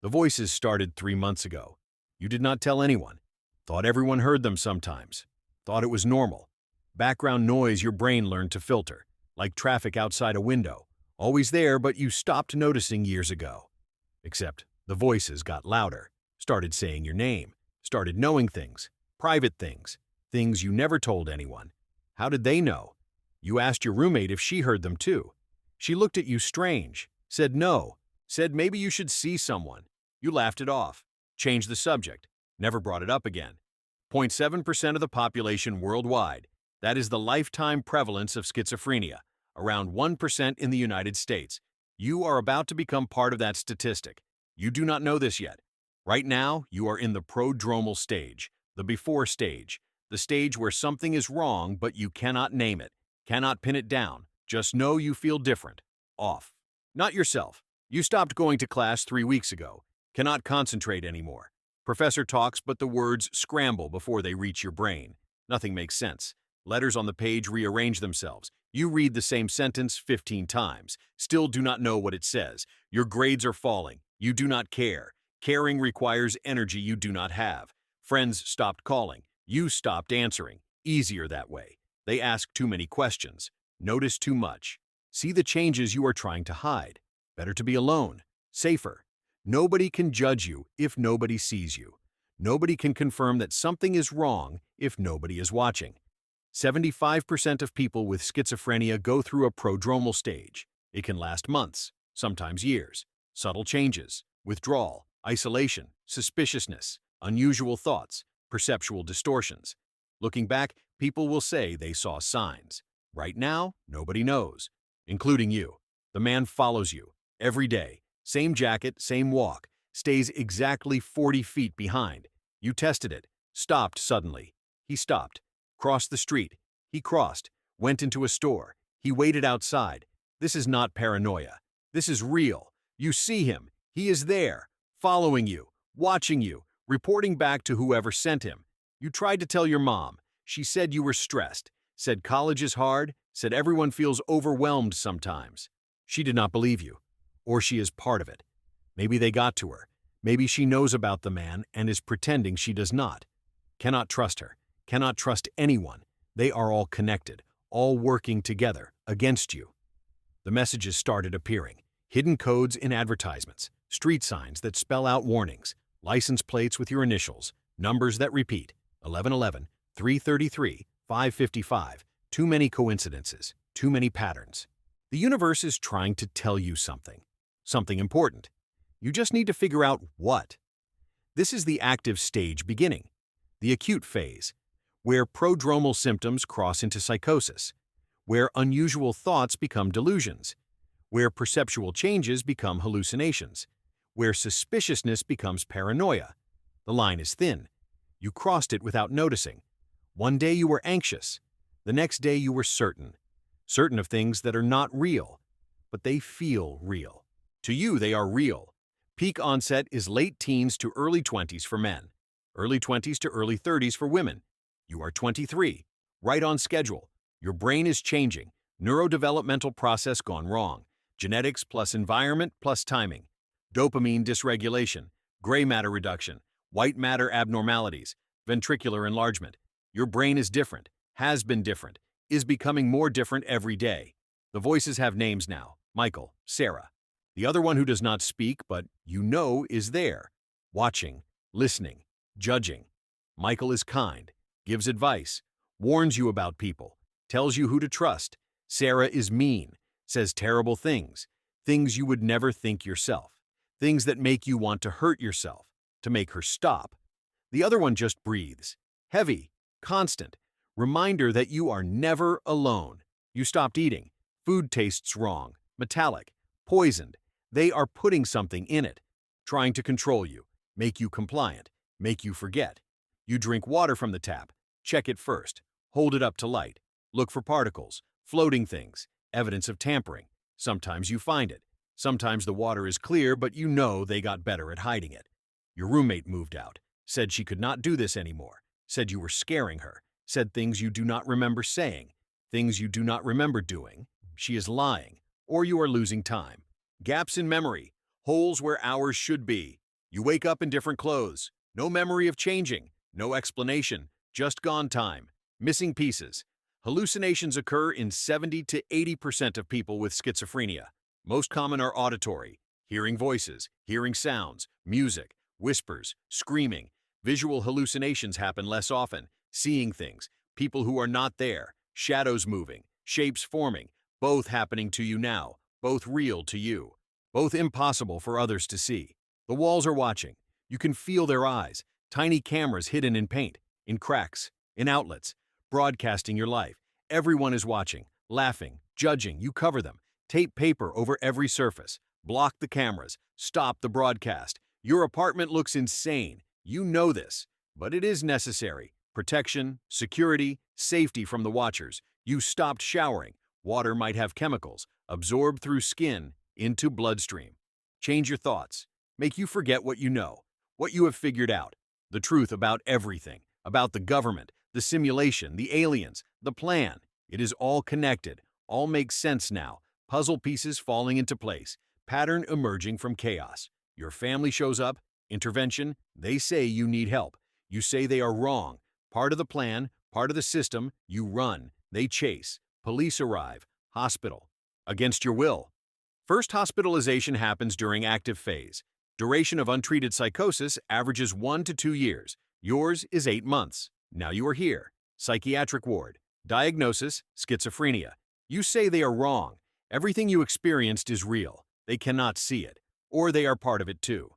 The voices started 3 months ago. You did not tell anyone. Thought everyone heard them sometimes. Thought it was normal. Background noise your brain learned to filter, like traffic outside a window. Always there, but you stopped noticing years ago. Except the voices got louder, started saying your name, started knowing things, private things, things you never told anyone. How did they know? You asked your roommate if she heard them too. She looked at you strange, said no, said maybe you should see someone. You laughed it off, changed the subject, never brought it up again. 0.7% of the population worldwide. That is the lifetime prevalence of schizophrenia, around 1% in the United States. You are about to become part of that statistic. You do not know this yet. Right now, you are in the prodromal stage, the before stage, the stage where something is wrong but you cannot name it, cannot pin it down. Just know you feel different, off. Not yourself. You stopped going to class 3 weeks ago, cannot concentrate anymore. Professor talks, but the words scramble before they reach your brain. Nothing makes sense. Letters on the page rearrange themselves. You read the same sentence 15 times, still do not know what it says. Your grades are falling. You do not care. Caring requires energy you do not have. Friends stopped calling. You stopped answering. Easier that way. They ask too many questions. Notice too much. See the changes you are trying to hide. Better to be alone. Safer. Nobody can judge you if nobody sees you. Nobody can confirm that something is wrong if nobody is watching. 75% of people with schizophrenia go through a prodromal stage. It can last months, sometimes years. Subtle changes, withdrawal, isolation, suspiciousness, unusual thoughts, perceptual distortions. Looking back, people will say they saw signs. Right now, nobody knows, including you. The man follows you every day. Same jacket, same walk, stays exactly 40 feet behind. You tested it, stopped suddenly. He stopped. Crossed the street. He crossed. Went into a store. He waited outside. This is not paranoia. This is real. You see him. He is there, following you, watching you, reporting back to whoever sent him. You tried to tell your mom. She said you were stressed, said college is hard, said everyone feels overwhelmed sometimes. She did not believe you. Or she is part of it. Maybe they got to her. Maybe she knows about the man and is pretending she does not. Cannot trust her. Cannot trust anyone. They are all connected, all working together against you. The messages started appearing. Hidden codes in advertisements, street signs that spell out warnings, license plates with your initials, numbers that repeat, 1111, 333, 555, too many coincidences, too many patterns. The universe is trying to tell you something important. You just need to figure out what. This is the active stage beginning, the acute phase, where prodromal symptoms cross into psychosis, where unusual thoughts become delusions, where perceptual changes become hallucinations, where suspiciousness becomes paranoia. The line is thin. You crossed it without noticing. One day you were anxious. The next day you were certain of things that are not real, but they feel real. To you, they are real. Peak onset is late teens to early 20s for men, early 20s to early 30s for women. You are 23, right on schedule. Your brain is changing, neurodevelopmental process gone wrong, genetics plus environment plus timing, dopamine dysregulation, gray matter reduction, white matter abnormalities, ventricular enlargement. Your brain is different, has been different, is becoming more different every day. The voices have names now: Michael, Sarah. The other one who does not speak, but you know is there, watching, listening, judging. Michael is kind, gives advice, warns you about people, tells you who to trust. Sarah is mean, says terrible things, things you would never think yourself, things that make you want to hurt yourself, to make her stop. The other one just breathes, heavy, constant, reminder that you are never alone. You stopped eating. Food tastes wrong, metallic, poisoned. They are putting something in it, trying to control you, make you compliant, make you forget. You drink water from the tap, check it first, hold it up to light, look for particles, floating things, evidence of tampering. Sometimes you find it. Sometimes the water is clear, but you know they got better at hiding it. Your roommate moved out, said she could not do this anymore, said you were scaring her, said things you do not remember saying, things you do not remember doing. She is lying, or you are losing time. Gaps in memory, holes where hours should be. You wake up in different clothes. No memory of changing. No explanation. Just gone time. Missing pieces. Hallucinations occur in 70 to 80% of people with schizophrenia. Most common are auditory, hearing voices, hearing sounds, music, whispers, screaming. Visual hallucinations happen less often, seeing things, people who are not there, shadows moving, shapes forming, both happening to you now, both real to you, both impossible for others to see. The walls are watching. You can feel their eyes, tiny cameras hidden in paint, in cracks, in outlets, broadcasting your life. Everyone is watching, laughing, judging. You cover them. Tape paper over every surface. Block the cameras. Stop the broadcast. Your apartment looks insane. You know this, but it is necessary. Protection, security, safety from the watchers. You stopped showering. Water might have chemicals, absorbed through skin, into bloodstream. Change your thoughts. Make you forget what you know, what you have figured out. The truth about everything, about the government, the simulation, the aliens, the plan. It is all connected. All makes sense now. Puzzle pieces falling into place. Pattern emerging from chaos. Your family shows up. Intervention. They say you need help. You say they are wrong. Part of the plan, part of the system. You run. They chase. Police arrive. Hospital. Against your will. First hospitalization happens during active phase. Duration of untreated psychosis averages 1 to 2 years. Yours is 8 months. Now you are here. Psychiatric ward. Diagnosis, schizophrenia. You say they are wrong. Everything you experienced is real. They cannot see it. Or they are part of it too.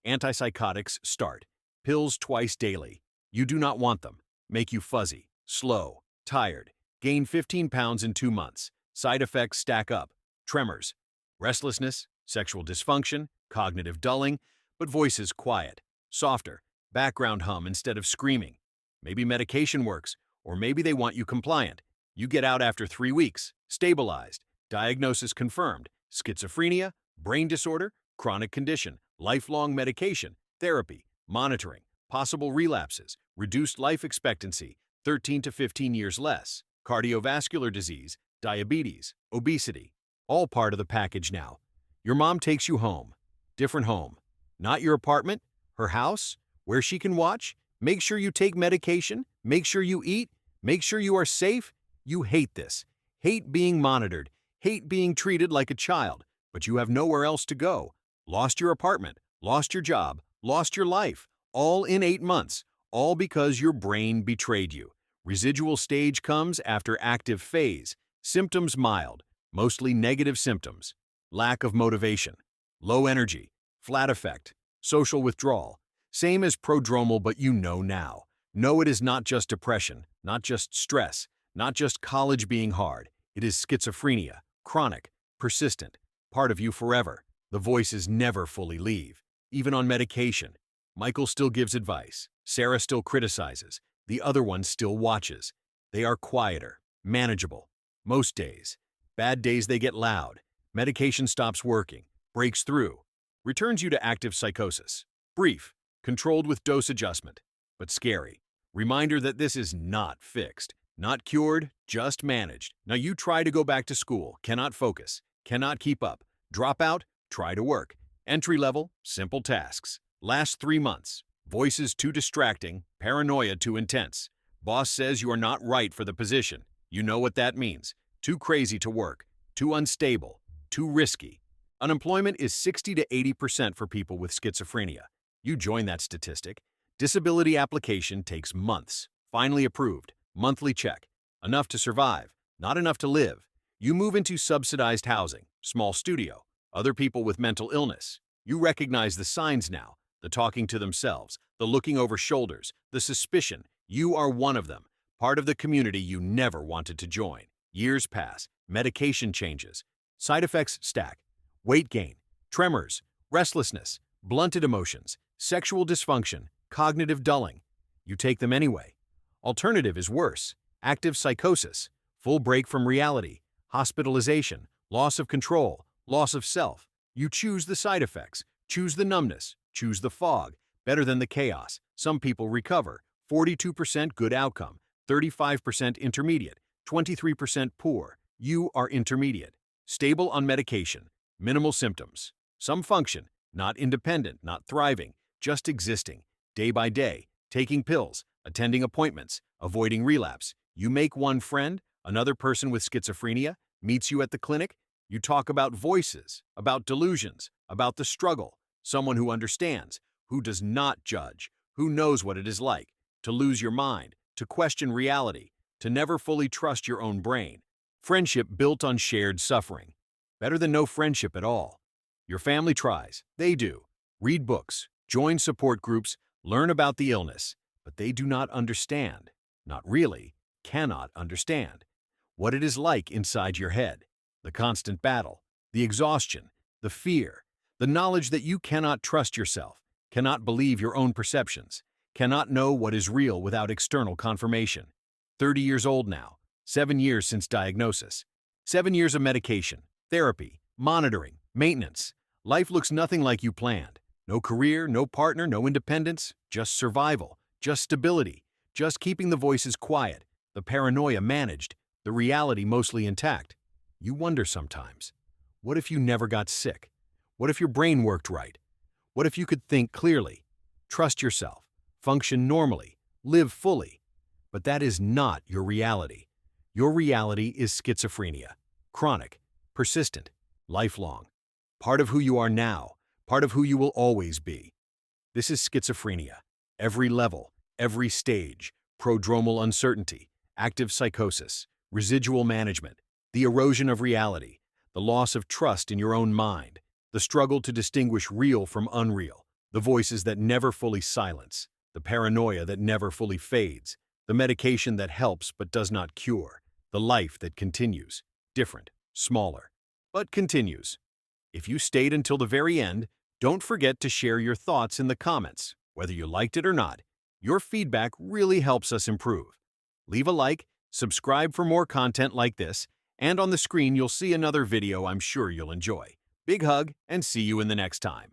Antipsychotics start. Pills twice daily. You do not want them. Make you fuzzy, slow, tired. Gain 15 pounds in 2 months. Side effects stack up. Tremors. Restlessness, sexual dysfunction, cognitive dulling, but voices quiet, softer, background hum instead of screaming. Maybe medication works, or maybe they want you compliant. You get out after 3 weeks, stabilized, diagnosis confirmed, schizophrenia, brain disorder, chronic condition, lifelong medication, therapy, monitoring, possible relapses, reduced life expectancy, 13 to 15 years less, cardiovascular disease, diabetes, obesity, all part of the package now. Your mom takes you home. Different home. Not your apartment, her house, where she can watch. Make sure you take medication. Make sure you eat. Make sure you are safe. You hate this. Hate being monitored. Hate being treated like a child. But you have nowhere else to go. Lost your apartment. Lost your job. Lost your life. All in 8 months. All because your brain betrayed you. Residual stage comes after active phase. Symptoms mild. Mostly negative symptoms. Lack of motivation. Low energy. Flat effect. Social withdrawal. Same as prodromal, but you know now. No, it is not just depression, not just stress, not just college being hard. It is schizophrenia, chronic, persistent, part of you forever. The voices never fully leave. Even on medication. Michael still gives advice. Sarah still criticizes. The other one still watches. They are quieter, manageable. Most days. Bad days they get loud. Medication stops working, breaks through, returns you to active psychosis. Brief, controlled with dose adjustment, but scary. Reminder that this is not fixed, not cured, just managed. Now you try to go back to school, cannot focus, cannot keep up. Drop out, try to work. Entry level, simple tasks. Last 3 months. Voices too distracting, paranoia too intense. Boss says you are not right for the position. You know what that means. Too crazy to work, too unstable, too risky. Unemployment is 60 to 80% for people with schizophrenia. You join that statistic. Disability application takes months. Finally approved. Monthly check. Enough to survive, not enough to live. You move into subsidized housing, small studio. Other people with mental illness. You recognize the signs now. The talking to themselves, the looking over shoulders, the suspicion. You are one of them. Part of the community you never wanted to join. Years pass. Medication changes. Side effects stack. Weight gain, tremors, restlessness, blunted emotions, sexual dysfunction, cognitive dulling. You take them anyway. Alternative is worse. Active psychosis, full break from reality, hospitalization, loss of control, loss of self. You choose the side effects, choose the numbness, choose the fog. Better than the chaos. Some people recover. 42% good outcome, 35% intermediate, 23% poor. You are intermediate. Stable on medication. Minimal symptoms. Some function. Not independent, not thriving. just existing, day by day, taking pills, attending appointments, avoiding relapse. You make one friend, another person with schizophrenia, meets you at the clinic. You talk about voices, about delusions, about the struggle, someone who understands, who does not judge, who knows what it is like to lose your mind, to question reality, to never fully trust your own brain. Friendship built on shared suffering. Better than no friendship at all. Your family tries, they do. Read books, join support groups, learn about the illness, but they do not understand, not really, cannot understand, what it is like inside your head. The constant battle, the exhaustion, the fear, the knowledge that you cannot trust yourself, cannot believe your own perceptions, cannot know what is real without external confirmation. 30 years old now, 7 years since diagnosis, 7 years of medication, therapy, monitoring, maintenance. Life looks nothing like you planned. No career, no partner, no independence, just survival, just stability, just keeping the voices quiet, the paranoia managed, the reality mostly intact. You wonder sometimes, what if you never got sick? What if your brain worked right? What if you could think clearly, trust yourself, function normally, live fully? But that is not your reality. Your reality is schizophrenia, chronic, persistent, lifelong. Part of who you are now, part of who you will always be. This is schizophrenia. Every level, every stage, prodromal uncertainty, active psychosis, residual management, the erosion of reality, the loss of trust in your own mind, the struggle to distinguish real from unreal, the voices that never fully silence, the paranoia that never fully fades, the medication that helps but does not cure, the life that continues, different, smaller, but continues. If you stayed until the very end, don't forget to share your thoughts in the comments, whether you liked it or not. Your feedback really helps us improve. Leave a like, subscribe for more content like this, and on the screen you'll see another video I'm sure you'll enjoy. Big hug, and see you in the next time.